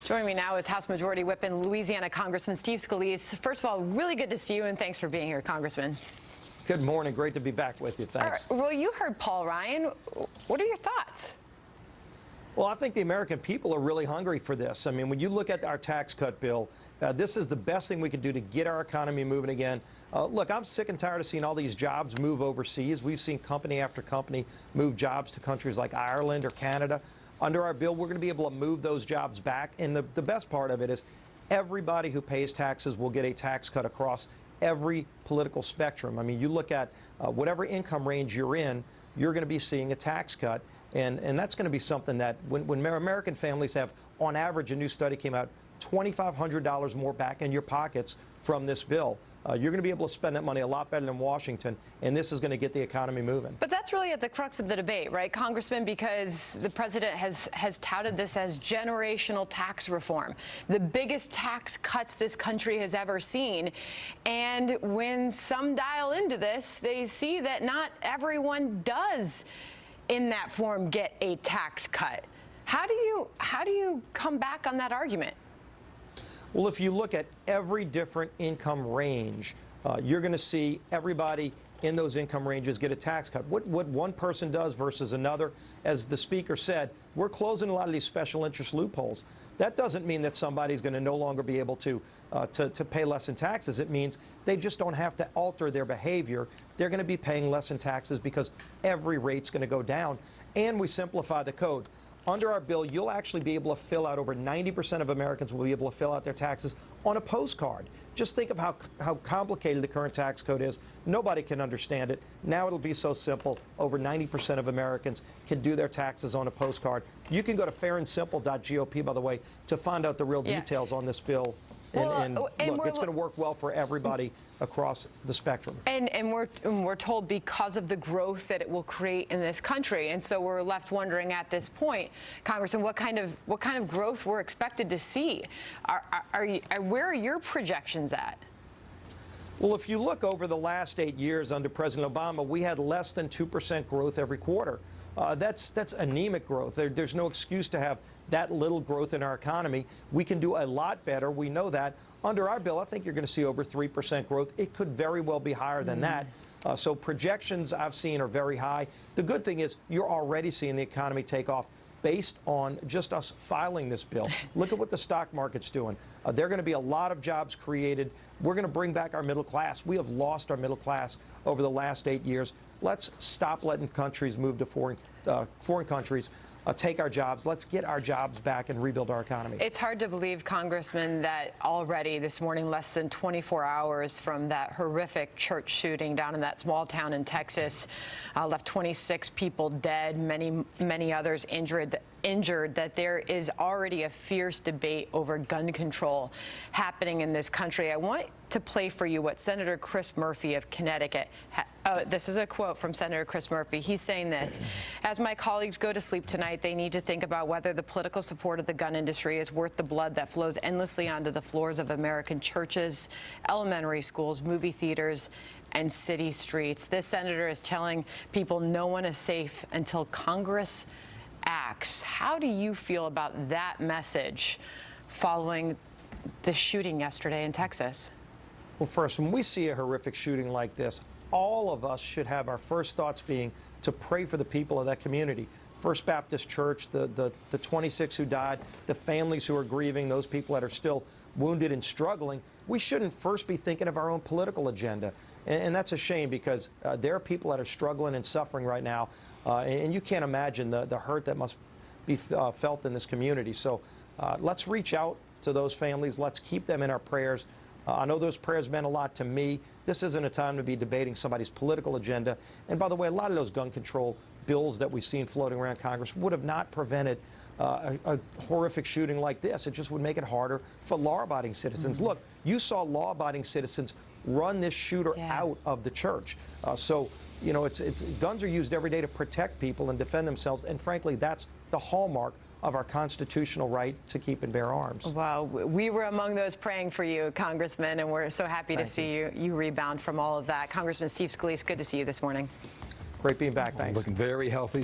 Joining me now is House Majority Whip and Louisiana Congressman Steve Scalise. First of all, really good to see you, and thanks for being here, Congressman. Good morning. Great to be back with you. Thanks. All right. Well, you heard Paul Ryan. What are your thoughts? Well, I think the American people are really hungry for this. I mean, when you look at our tax cut bill, this is the best thing we can do to get our economy moving again. Look, I'm sick and tired of seeing all these jobs move overseas. We've seen company after company move jobs to countries like Ireland or Canada. Under our bill, we're going to be able to move those jobs back. And the best part of it is everybody who pays taxes will get a tax cut across every political spectrum. I mean, you look at whatever income range you're in, you're going to be seeing a tax cut. And that's going to be something that when American families have, on average, a new study came out, $2,500 more back in your pockets from this bill. You're going to be able to spend that money a lot better than Washington, and this is going to get the economy moving. But that's really at the crux of the debate, right, Congressman? Because the president has touted this as generational tax reform, the biggest tax cuts this country has ever seen. And when some dial into this, they see that not everyone does, in that form, get a tax cut. How do you come back on that argument? Well, if you look at every different income range, you're going to see everybody in those income ranges get a tax cut. What one person does versus another, as the Speaker said, we're closing a lot of these special interest loopholes. That doesn't mean that somebody's going to no longer be able to pay less in taxes. It means they just don't have to alter their behavior. They're going to be paying less in taxes because every rate's going to go down. And we simplify the code. Under our bill, you'll actually be able to fill out, over 90% of Americans will be able to fill out their taxes on a postcard. Just think of how complicated the current tax code is. Nobody can understand it. Now it'll be so simple. Over 90% of Americans can do their taxes on a postcard. You can go to fairandsimple.gop, by the way, to find out the real details on this bill. And look, it's going to work well for everybody across the spectrum. And we're told because of the growth that it will create in this country. And so we're left wondering at this point, Congressman, what kind of growth we're expected to see. Where are your projections at? Well, if you look over the last 8 years under President Obama, we had less than 2% growth every quarter. That's anemic growth. There's no excuse to have that little growth in our economy. We can do a lot better. We know that. Under our bill, I think you're going to see over 3% growth. It could very well be higher than that. So projections I've seen are very high. The good thing is you're already seeing the economy take off based on just us filing this bill. Look at what the stock market's doing. There are going to be a lot of jobs created. We're going to bring back our middle class. We have lost our middle class over the last 8 years. Let's stop letting countries move to foreign countries, take our jobs. Let's get our jobs back and rebuild our economy. It's hard to believe, Congressman, that already this morning, less than 24 hours from that horrific church shooting down in that small town in Texas, left 26 people dead, many others injured, that there is already a fierce debate over gun control happening in this country. I want to play for you what Senator Chris Murphy of Connecticut, this is a quote from Senator Chris Murphy. He's saying this: as my colleagues go to sleep tonight, they need to think about whether the political support of the gun industry is worth the blood that flows endlessly onto the floors of American churches, elementary schools, movie theaters, and city streets. This senator is telling people no one is safe until Congress acts. How do you feel about that message following the shooting yesterday in Texas? Well, first, when we see a horrific shooting like this, all of us should have our first thoughts being to pray for the people of that community. First Baptist Church, the 26 who died, the families who are grieving, those people that are still wounded and struggling. We shouldn't first be thinking of our own political agenda. And that's a shame, because there are people that are struggling and suffering right now. And you can't imagine the hurt that must be felt in this community. So let's reach out to those families. Let's keep them in our prayers. I know those prayers meant a lot to me. This isn't a time to be debating somebody's political agenda. And by the way, a lot of those gun control bills that we've seen floating around Congress would have not prevented a horrific shooting like this. It just would make it harder for law-abiding citizens. Look, you saw law-abiding citizens run this shooter out of the church. So, you know, guns are used every day to protect people and defend themselves. And frankly, that's the hallmark of our constitutional right to keep and bear arms. Well, we were among those praying for you, Congressman, and we're so happy to see you rebound from all of that. Congressman Steve Scalise, good to see you this morning. Great being back. Thanks. Looking very healthy.